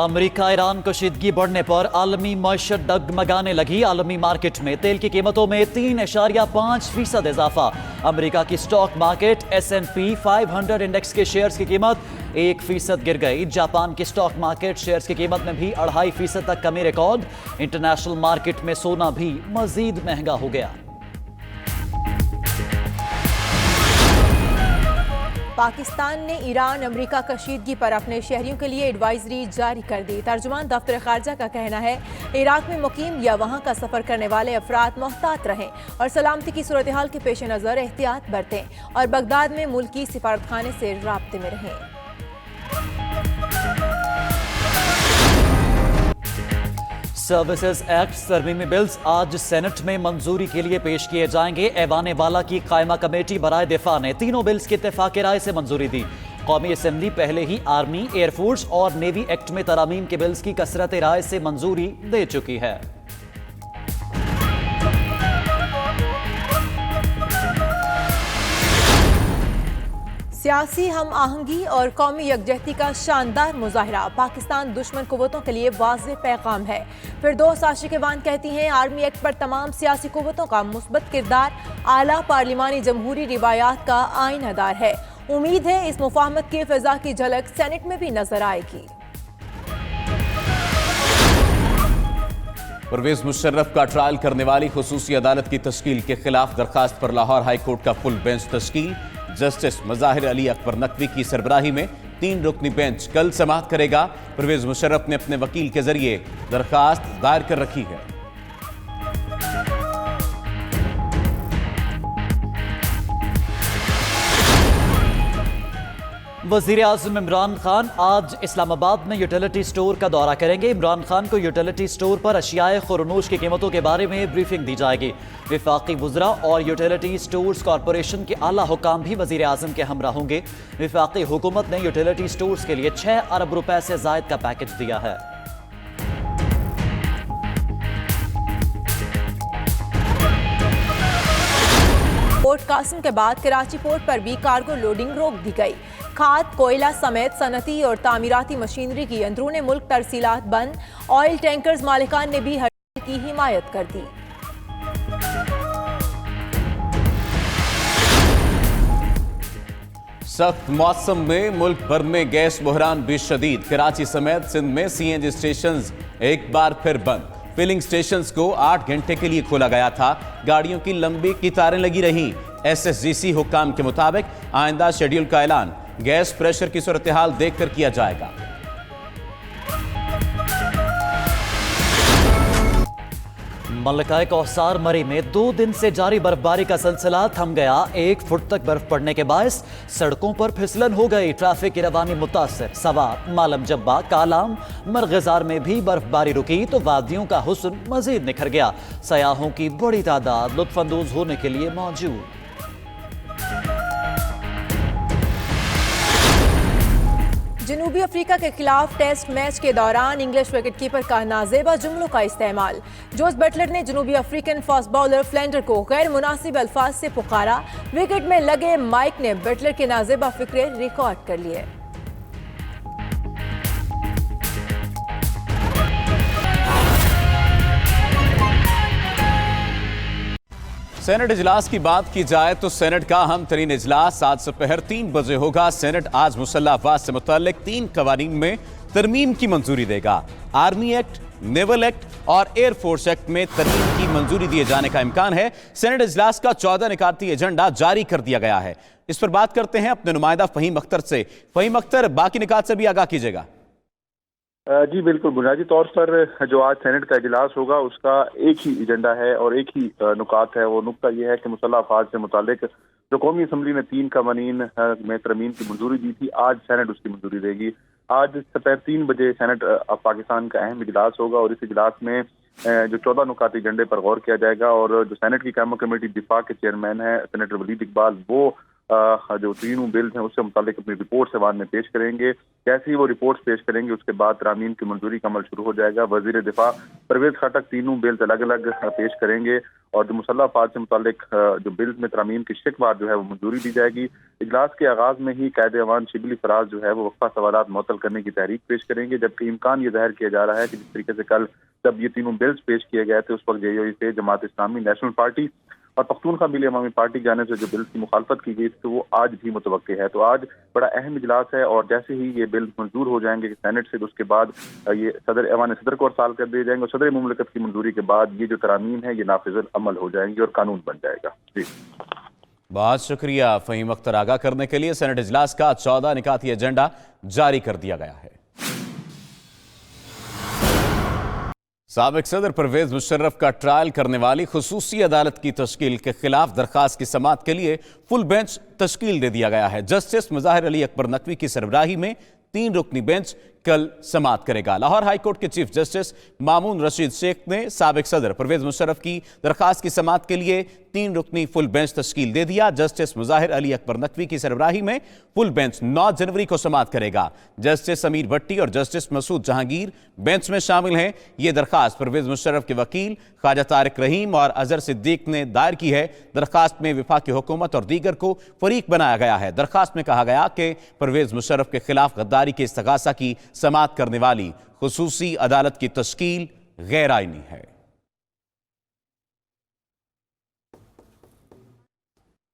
America Iran कशीदगी बढ़ने पर आलमी मईशत डगमगाने लगी। आलमी मार्केट में तेल की कीमतों में 3.5% इजाफा। अमेरिका की स्टॉक मार्केट S&P 500 इंडेक्स के शेयर्स की कीमत 1% गिर गई। जापान की स्टॉक मार्केट शेयर्स की कीमत में भी 2.5% तक कमी रिकॉर्ड। इंटरनेशनल मार्केट में सोना भी मजीद महंगा हो गया। पाकिस्तान ने ईरान अमेरिका कशीदगी पर अपने शहरियों के लिए एडवाइजरी जारी कर दी। तर्जुमान दफ्तर खारजा का कहना है इराक में मुकीम या वहां का सफर करने वाले अफराद मोहतात रहें और सलामती की सूरत हाल के पेश नज़र एहतियात बरतें और बगदाद में मुल्की सिफारतखाने से राब्ते में रहें। सर्विसेज एक्ट तरमीमी बिल्स आज सेनेट में मंजूरी के लिए पेश किए जाएंगे। ऐवान वाला की कायमा कमेटी बराए दिफा ने तीनों बिल्स की इत्तेफाक राय से मंजूरी दी। कौमी असम्बली पहले ही आर्मी, एयरफोर्स और नेवी एक्ट में तरामीम के बिल्स की कसरत राय से मंजूरी दे चुकी है। सियासी हम आहंगी और कौमी यकजहती का शानदार मुजाहरा पाकिस्तान दुश्मन कुव्वतों के लिए वाज़ेह पैगाम है। फिरदौस आशिक़वान कहती हैं आर्मी एक्ट पर तमाम सियासी कुव्वतों का मुस्बत किरदार आला पार्लिमानी जमहूरी रिवायात का आईनादार है। उम्मीद है इस मुफाहमत की फ़िज़ा की झलक सेनेट में भी नजर आएगी। परवेज मुशर्रफ का ट्रायल करने वाली खुसूसी अदालत की तश्कील के खिलाफ दरखास्त पर लाहौर हाई कोर्ट का फुल बेंच तश्कील। जस्टिस मज़ाहिर अली अकबर नकवी की सरबराही में 3 रुकनी बेंच कल समाअत करेगा। परवेज मुशर्रफ ने अपने वकील के जरिए दरखास्त दायर कर रखी है। वज़ीर आज़म इमरान खान आज इस्लामाबाद में यूटिलिटी स्टोर का दौरा करेंगे। इमरान खान को यूटिलिटी स्टोर पर अशियाए खुरनूश की कीमतों के बारे में ब्रीफिंग दी जाएगी। विफाकी वज़रा और यूटिलिटी स्टोर्स कॉरपोरेशन के आला हुकाम भी वज़ीर आज़म के हमरा होंगे। विफाकी हुकूमत ने यूटिलिटी स्टोर्स के लिए 6 अरब रुपए से ज़ायद का पैकेज दिया है। पोर्ट कासिम के बाद कराची पोर्ट पर भी कार्गो लोडिंग रोक दी गई। खाद, कोयला समेत सनती और तामीराती मशीनरी की अंदरूनी मुल्क तरसीलात बंद। ऑयल टैंकर्स मालिकान ने भी हड़ताल की हिमायत कर दी। सख्त मौसम में मुल्क भर में गैस बहरान भी शदीद। कराची समेत सिंध में CNG स्टेशन एक बार फिर बंद। फिलिंग स्टेशंस को 8 घंटे के लिए खोला गया था। गाड़ियों की लंबी कतारें लगी रहीं। SSGC हुक्काम के मुताबिक आइंदा शेड्यूल का ऐलान गैस प्रेशर की सूरत हाल देखकर किया जाएगा। मलकाए कौसार मरी में 2 दिन से जारी बर्फबारी का सिलसिला थम गया। 1 फुट तक बर्फ पड़ने के बायस सड़कों पर फिसलन हो गई। ट्रैफिक की रवानी मुतासर। सवात, मालम जब्बा, कालाम, मरगजार में भी बर्फबारी रुकी तो वादियों का हुस्न मजीद निखर गया। सयाहों की बड़ी तादाद लुत्फानंदोज होने के लिए मौजूद। जनूबी अफ्रीका के खिलाफ टेस्ट मैच के दौरान इंग्लिश विकेटकीपर का नाजेबा जुमलों का इस्तेमाल। जोस बटलर ने जनूबी अफ्रीकन फास्ट बॉलर फ्लेंडर को गैर मुनासिब अल्फाज से पुकारा। विकेट में लगे माइक ने बटलर के नाजेबा फिक्रे रिकॉर्ड कर लिए। सेनेट इजलास की बात की जाए तो सेनेट का अहम तरीन इजलास आज दोपहर 3 बजे होगा। सेनेट आज मुसल्लह अफवाज से मुतल्लिक 3 कवानीन में तरमीम की मंजूरी देगा। आर्मी एक्ट, नेवल एक्ट और एयरफोर्स एक्ट में तरमीम की मंजूरी दिए जाने का इम्कान है। सेनेट इजलास का 14 निकाती एजेंडा जारी कर दिया गया है। इस पर बात करते हैं अपने नुमाइंदा फहीम अख्तर से। फहीम अख्तर, बाकी निकात से भी आगाह कीजिएगा। जी बिल्कुल, बुनियादी तौर पर जो आज सेनेट का इजलास होगा उसका एक ही एजेंडा है और एक ही नुकात है। वो नुकता यह है कि मुसल्लह अफवाज से मुतालिक जो कौमी असम्बली ने 3 कवानीन में तरमीम की मंजूरी दी थी, आज सेनेट उसकी मंजूरी देगी। आज दोपहर 3 बजे सेनेट पाकिस्तान का अहम इजलास होगा और इस इजलास में जो 14 नुकाती एजेंडे पर गौर किया जाएगा और जो सेनेट की कायमा कमेटी दिफा के चेयरमैन है सेनेटर वलीद इकबाल, वो जो तीनों बिल्स हैं उससे मुतालिक अपनी रिपोर्ट ऐवान में पेश करेंगे। जैसे ही वो रिपोर्ट पेश करेंगे उसके बाद तरामीम की मंजूरी का अमल शुरू हो जाएगा। वजीर दिफा परवेज खटक तीनों बिल्स अलग अलग पेश करेंगे और जो मुसल्लह अफवाज से मुतालिक जो बिल्स में तरामीम की शिकवार जो है वो मंजूरी दी जाएगी। इजलास के आगाज में ही कायदे अवान शिबली फराज जो है वो वक्फा सवालात मुअत्तल करने की तहरीक पेश करेंगे, जबकि इम्कान ये जाहिर किया जा रहा है कि जिस तरीके से कल जब ये तीनों बिल्स पेश किए गए थे उस वक्त JUI से जमात इस्लामी, नेशनल पार्टी और पख्तूनख्वा मिली अवामी पार्टी की जाने से जो बिल की मुखालफत की गई थी तो वो आज भी मुतवक्के है। तो आज बड़ा अहम इजलास है और जैसे ही ये बिल मंजूर हो जाएंगे सेनेट से तो उसके बाद ये ऐवान सदर को अरसाल कर दिए जाएंगे और सदर मुमलिकत की मंजूरी के बाद ये जो तरामीम है ये नाफिज़ अमल हो जाएंगी और कानून बन जाएगा। जी बहुत शुक्रिया फ़हीम अख्तर। आगाह करने के लिए सेनेट इजलास का 14 निकाती एजेंडा जारी कर दिया गया है। साबिक सदर परवेज मुशर्रफ का ट्रायल करने वाली खुसूसी अदालत की तश्कील के खिलाफ दरखास्त की समाअत के लिए फुल बेंच तश्कील दे दिया गया है। जस्टिस मुज़ाहिर अली अकबर नकवी की सरबराही में 3 रुकनी बेंच कल समाअत करेगा। लाहौर हाईकोर्ट के चीफ जस्टिस मामून रशीद शेख ने साबिक सदर परवेज मुशर्रफ की दरखास्त की समाअत के लिए 3 रुकनी फुल बेंच तश्कील दे दिया। जस्टिस मुज़ाहिर अली अकबर नकवी की सरबराही में फुल बेंच 9 जनवरी को समाअत करेगा। जस्टिस समीर भट्टी और जस्टिस मसूद जहांगीर बेंच में शामिल हैं। ये दरखास्त परवेज मुशर्रफ के वकील ख्वाजा तारिक रहीम और अजहर सिद्दीक ने दायर की है। दरखास्त में वफाकी हुकूमत और दीगर को फरीक बनाया गया है। दरखास्त में कहा गया कि परवेज मुशर्रफ के खिलाफ गद्दारी के इस्तगासा की समाअत करने वाली खुसूसी अदालत की तश्कील गैर आईनी है।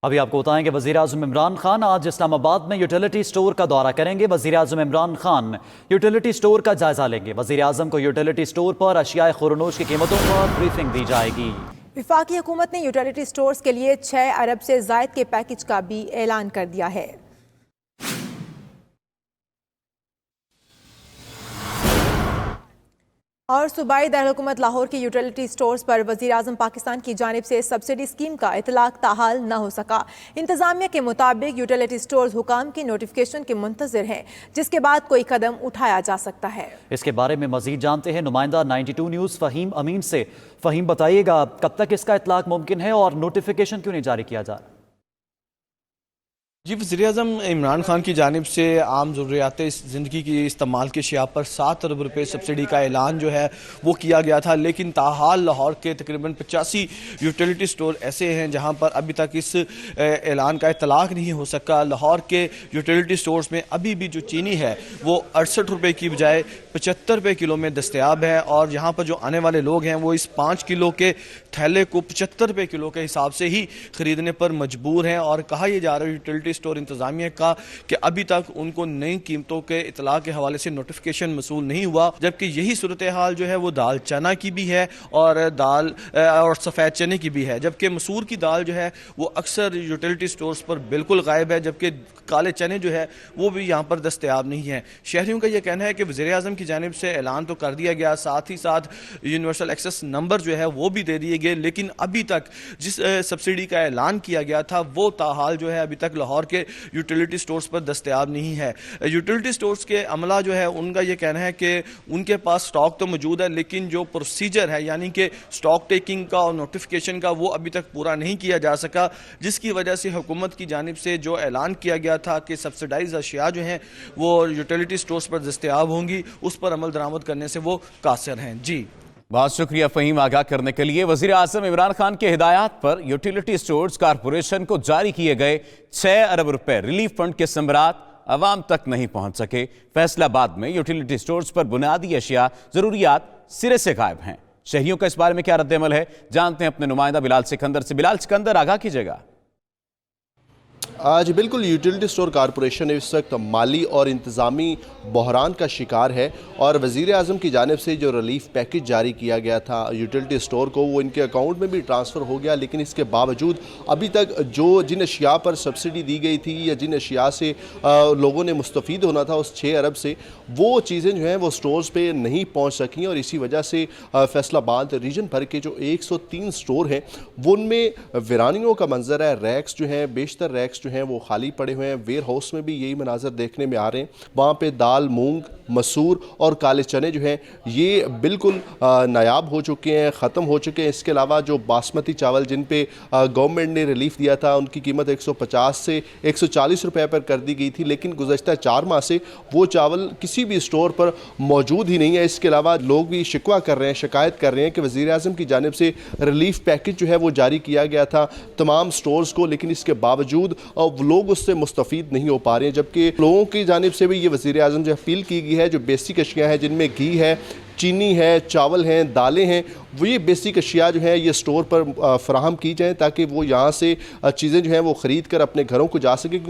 अभी आपको बताएंगे वज़ीर आज़म इमरान खान आज इस्लामाबाद में यूटिलिटी स्टोर का दौरा करेंगे। वज़ीर आज़म इमरान खान यूटिलिटी स्टोर का जायजा लेंगे। वज़ीर आज़म को यूटिलिटी स्टोर पर अशियाए खुरनोश की कीमतों पर ब्रीफिंग दी जाएगी। वफाकी हुकूमत ने यूटिलिटी स्टोर्स के लिए 6 अरब से ज़ायद के पैकेज का भी ऐलान कर दिया है। और सूबाई दारकूमत लाहौर की यूटिलिटी स्टोर्स पर वज़ीर आज़म पाकिस्तान की जानिब से सब्सिडी स्कीम का इतलाक ताहाल न हो सका। इंतज़ामिया के मुताबिक यूटिलिटी स्टोर्स हुकाम की नोटिफिकेशन के मुंतज़िर हैं, जिसके बाद कोई कदम उठाया जा सकता है। इसके बारे में मजीद जानते हैं नुमाइंदा 92 न्यूज़ फ़हीम अमीन से। फ़हीम, बताइएगा कब तक इसका इतलाक मुमकिन है और नोटिफिकेशन क्यों नहीं जारी किया जा रहा? जी, वज़ीर आज़म इमरान खान की जानिब से आम ज़रूरियात ज़िंदगी की इस्तेमाल की अशिया पर 7 अरब रुपये सब्सिडी का ऐलान जो है वो किया गया था, लेकिन ताहाल लाहौर के तकरीबन 85 यूटिलिटी स्टोर ऐसे हैं जहां पर अभी तक इस ऐलान का इतलाक नहीं हो सका। लाहौर के यूटिलिटी स्टोर्स में अभी भी जो चीनी है वो 68 रुपये की बजाय 75 रुपये किलो में दस्तयाब है और यहाँ पर जो आने वाले लोग हैं वो इस 5 किलो के थैले को 75 रुपये किलो के हिसाब से ही ख़रीदने पर मजबूर हैं। और कहा यह जा रहा है यूटिलिटी स्टोर इंतजामिया का कि अभी तक उनको नई कीमतों के इतला के हवाले से नोटिफिकेशन मसूल नहीं हुआ, जबकि यही सूरत हाल जो है वो दाल चना की भी है और दाल और सफ़ेद चने की भी है। जबकि मसूर की दाल जो है वो अक्सर यूटिलिटी स्टोर्स पर बिल्कुल गायब है, जबकि काले चने जो है वो भी यहाँ पर दस्तयाब नहीं है। शहरियों का यह कहना है कि वज़ीर आज़म की जानिब से ऐलान तो कर दिया गया, साथ ही साथ यूनिवर्सल एक्सेस नंबर जो है वो भी दे दिए गए, लेकिन अभी तक जिस सब्सिडी का ऐलान किया गया था वो ताहाल जो है अभी तक लाहौर के यूटिलिटी स्टोर्स पर दस्तयाब नहीं है। यूटिलिटी स्टोर्स के अमला जो है उनका यह कहना है कि उनके पास स्टॉक तो मौजूद है, लेकिन जो प्रोसीजर है यानी कि स्टॉक टेकिंग का और नोटिफिकेशन का वो अभी तक पूरा नहीं किया जा सका, जिसकी वजह से हुकूमत की जानिब से जो ऐलान किया गया था कि सब्सिडाइज अशिया जो हैं वो यूटिलिटी स्टोर्स पर दस्तयाब होंगी, उस पर अमल दरामद करने से वो कासिर हैं। जी, बहुत शुक्रिया फ़हीम आगाह करने के लिए। वज़ीर आज़म इमरान खान के हिदायत पर यूटिलिटी स्टोर्स कारपोरेशन को जारी किए गए 6 अरब रुपए रिलीफ फंड के संबरात अवाम तक नहीं पहुंच सके। फैसलाबाद में यूटिलिटी स्टोर्स पर बुनियादी अशिया जरूरियात सिरे से गायब हैं। शहरियों का इस बारे में क्या रद्द-ए-अमल है, जानते हैं अपने नुमाइंदा बिलाल सिकंदर से। बिलाल सिकंदर, आगाह कीजिएगा। आज बिल्कुल यूटिलिटी स्टोर कारपोरेशन इस वक्त माली और इंतज़ामी बहरान का शिकार है और वज़ीर आज़म की जानिब से जो रिलीफ पैकेज जारी किया गया था यूटिलिटी स्टोर को वो इनके अकाउंट में भी ट्रांसफ़र हो गया, लेकिन इसके बावजूद अभी तक जिन अशिया पर सब्सिडी दी गई थी या जिन अशिया से लोगों ने मुस्तफ़ीद होना था उस 6 अरब से, वो चीज़ें जो हैं वो स्टोर्स पे नहीं पहुँच सकी और इसी वजह से फैसलाबाद रीजन भर के जो 103 स्टोर हैं वो उनमें वीरानियों का मंजर है। रैक्स जो हैं, बेशतर रैक्स जो हैं वो खाली पड़े हुए हैं। वेयर हाउस में भी यही मनाजर देखने में आ रहे हैं। वहाँ पे दाल, मूंग, मसूर और काले चने जो हैं ये बिल्कुल नायाब हो चुके हैं, ख़त्म हो चुके हैं। इसके अलावा जो बासमती चावल जिन पे गवर्नमेंट ने रिलीफ दिया था उनकी कीमत 150 से 140 रुपए पर कर दी गई थी, लेकिन गुज़श्ता 4 माह से वो चावल किसी भी स्टोर पर मौजूद ही नहीं है। इसके अलावा लोग भी शिकवा कर रहे हैं, शिकायत कर रहे हैं कि वज़ीर-ए-आज़म की जानिब से रिलीफ पैकेज जो है वो जारी किया गया था तमाम स्टोर्स को, लेकिन इसके बावजूद लोग उससे मुस्तफ़ीद नहीं हो पा रहे हैं। जबकि लोगों की जानिब से भी ये वज़ीर-ए-आज़म से अपील की गई है जो बेसिक अशिया हैं जिनमें घी है, चीनी है, चावल हैं, दालें हैं, वो ये बेसिक अशिया जो है ये स्टोर पर फराहम की जाएँ ताकि वो यहाँ से चीज़ें जो हैं वो ख़रीद कर अपने घरों को जा सकें।